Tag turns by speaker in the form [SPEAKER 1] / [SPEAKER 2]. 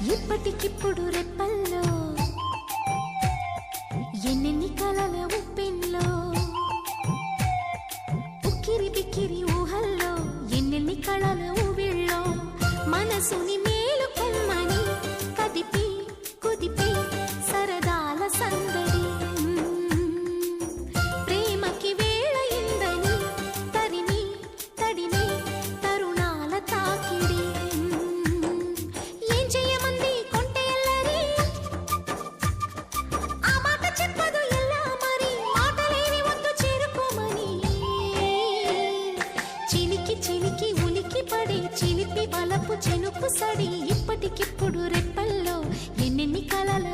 [SPEAKER 1] ఇప్పటికిప్పుడు రెప్పల్లో ఎన్నెన్ని కలల ఉప్పెన్లో ఉక్కిరి బిక్కిరి ఊహల్లో ఎన్నెన్ని కళల ఊవిళ్ళో మనసుని మేలుకొమ్మని కదిపి కుదిపి సరదాల సందడి ప్రేమకి వేళయిందని తరిమి తడిమి తరుణాల తాకిడి ఏం చెయ్యమంది కొంటె ఎల్లరి ఆ మాట చెప్పదు ఎలా మరి మాటలేని వద్దు చేరుకోమని చిలికి చిలికి ఉలికి పడి చిలిపి బలపు చెనుకు సడి ఇప్పటికిప్పుడు రెప్పల్లో ఎన్నెన్ని కలల